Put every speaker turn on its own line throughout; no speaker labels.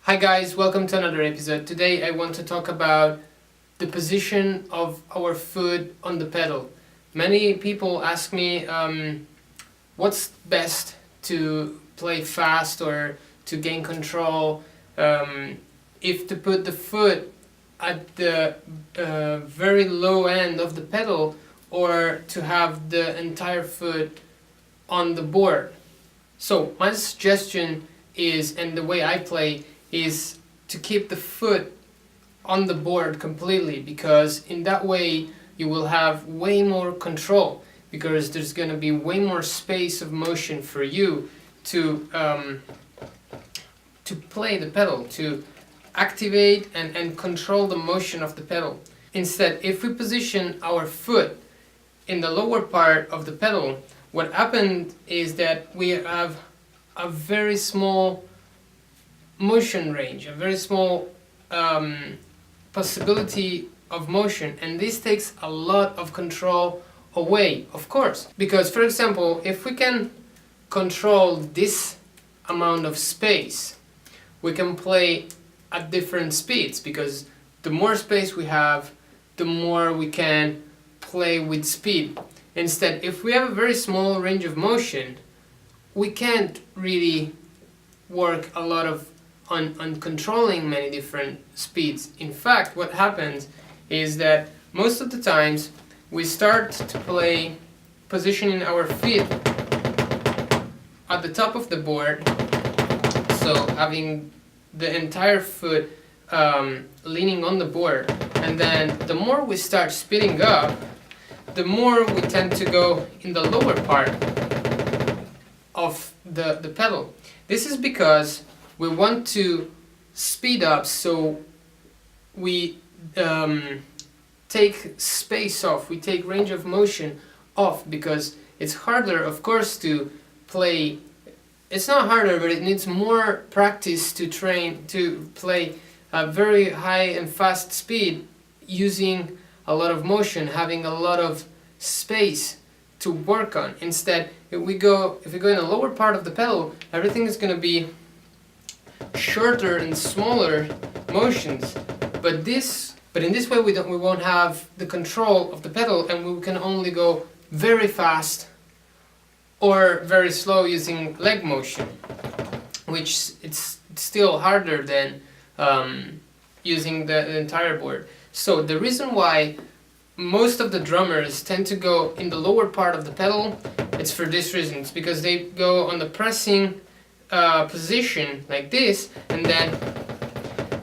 Hi guys, welcome to another episode. Today I want to talk about the position of our foot on the pedal. Many people ask me what's best to play fast or to gain control, if to put the foot at the very low end of the pedal or to have the entire foot on the board. So my suggestion is, and the way I play, is to keep the foot on the board completely, because in that way you will have way more control, because there's going to be way more space of motion for you to play the pedal, to activate and control the motion of the pedal. Instead, if we position our foot in the lower part of the pedal, what happened is that we have a very small motion range, a very small possibility of motion, and this takes a lot of control away, of course. Because, for example, if we can control this amount of space, we can play at different speeds, because the more space we have, the more we can play with speed. Instead, if we have a very small range of motion, we can't really work a lot on controlling many different speeds. In fact, what happens is that most of the times we start to play positioning our feet at the top of the board, so having the entire foot leaning on the board, and then the more we start speeding up, the more we tend to go in the lower part of the pedal. This is because we want to speed up, so we take space off, we take range of motion off, because it's harder, of course, to play. It's not harder, but it needs more practice to train to play a very high and fast speed using a lot of motion, having a lot of space to work on. Instead, if we go in the lower part of the pedal, everything is going to be shorter and smaller motions, but in this way we won't have the control of the pedal, and we can only go very fast or very slow using leg motion, which it's still harder than using the entire board. So the reason why most of the drummers tend to go in the lower part of the pedal, it's for this reason. It's because they go on the pressing position like this, and then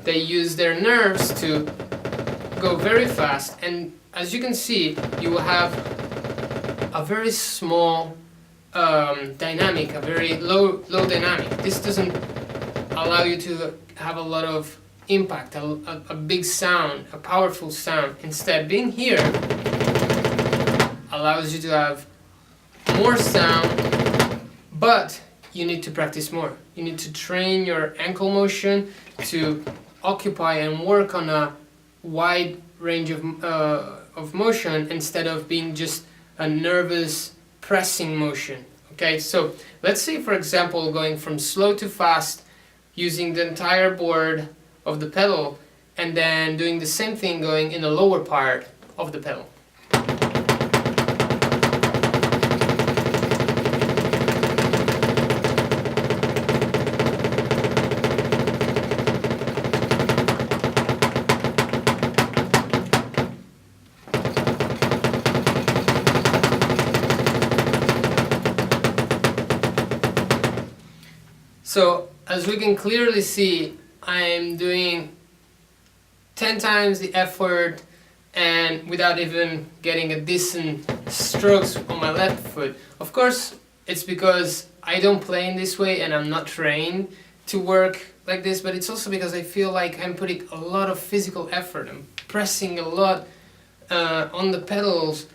they use their nerves to go very fast, and as you can see, you will have a very small dynamic, a very low dynamic. This doesn't allow you to have a lot of impact, a big sound, a powerful sound. Instead, being here allows you to have more sound, but you need to practice more. You need to train your ankle motion to occupy and work on a wide range of motion, instead of being just a nervous pressing motion. Okay, so let's say, for example, going from slow to fast using the entire board of the pedal, and then doing the same thing going in the lower part of the pedal. So, as we can clearly see, I'm doing 10 times the effort and without even getting a decent strokes on my left foot. Of course, it's because I don't play in this way and I'm not trained to work like this, but it's also because I feel like I'm putting a lot of physical effort. I'm pressing a lot on the pedals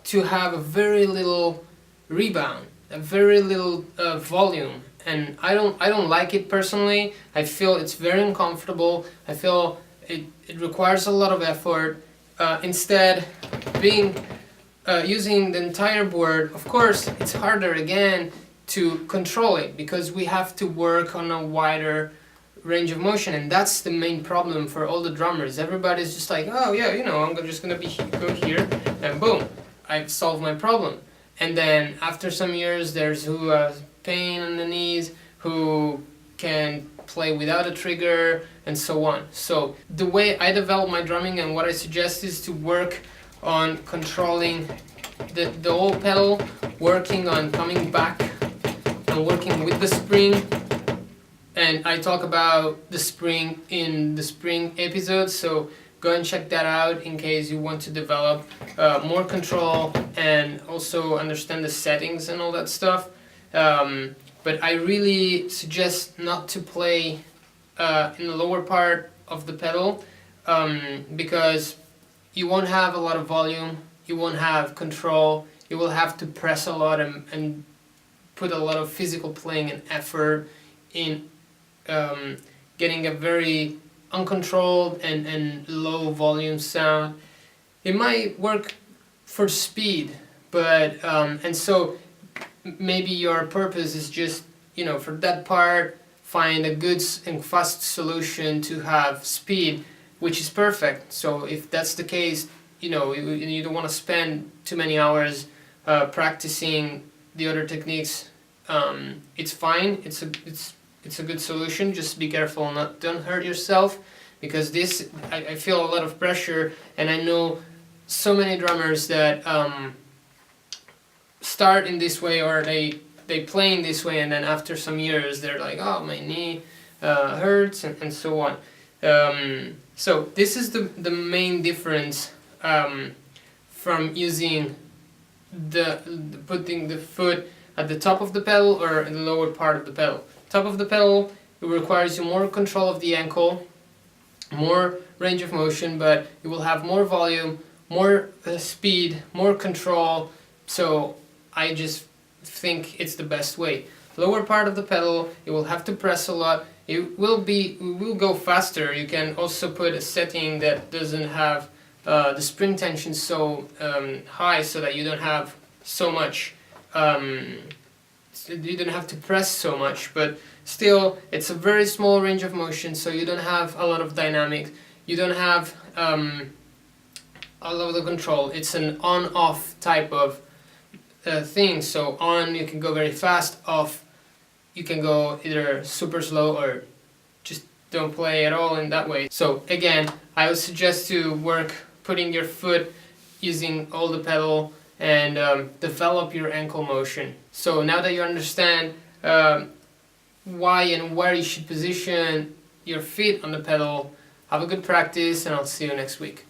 to have a very little rebound, a very little volume. And I don't like it personally. I feel it's very uncomfortable. I feel it requires a lot of effort. Instead, using the entire board, of course, it's harder again to control it, because we have to work on a wider range of motion, and that's the main problem for all the drummers. Everybody's just like, oh yeah, I'm just gonna go here, and boom, I've solved my problem. And then after some years, there's who has pain in the knees, who can play without a trigger, and so on. So the way I develop my drumming and what I suggest is to work on controlling the whole pedal, working on coming back and working with the spring. And I talk about the spring in the spring episode, so go and check that out in case you want to develop more control and also understand the settings and all that stuff. But I really suggest not to play in the lower part of the pedal, because you won't have a lot of volume, you won't have control, you will have to press a lot and put a lot of physical playing and effort in getting a very uncontrolled and low volume sound. It might work for speed, but and so maybe your purpose is just, for that part, find a good and fast solution to have speed, which is perfect. So if that's the case, you don't want to spend too many hours practicing the other techniques. It's fine. It's a good solution. Just be careful, don't hurt yourself, because this I feel a lot of pressure, and I know so many drummers that start in this way, or they play in this way, and then after some years they're like, oh, my knee hurts, and so on. So this is the main difference from using putting the foot at the top of the pedal or in the lower part of the pedal. Top of the pedal, it requires you more control of the ankle, more range of motion, but you will have more volume, more speed, more control. So I just think it's the best way. Lower part of the pedal, you will have to press a lot. It will go faster. You can also put a setting that doesn't have the spring tension so high, so that you don't have so much. You don't have to press so much, but still it's a very small range of motion, so you don't have a lot of dynamics. You don't have a lot of the control. It's an on-off type of thing. So on, you can go very fast. Off, you can go either super slow or just don't play at all in that way. So again, I would suggest to work putting your foot, using all the pedal, and develop your ankle motion. So now that you understand why and where you should position your feet on the pedal, have a good practice, and I'll see you next week.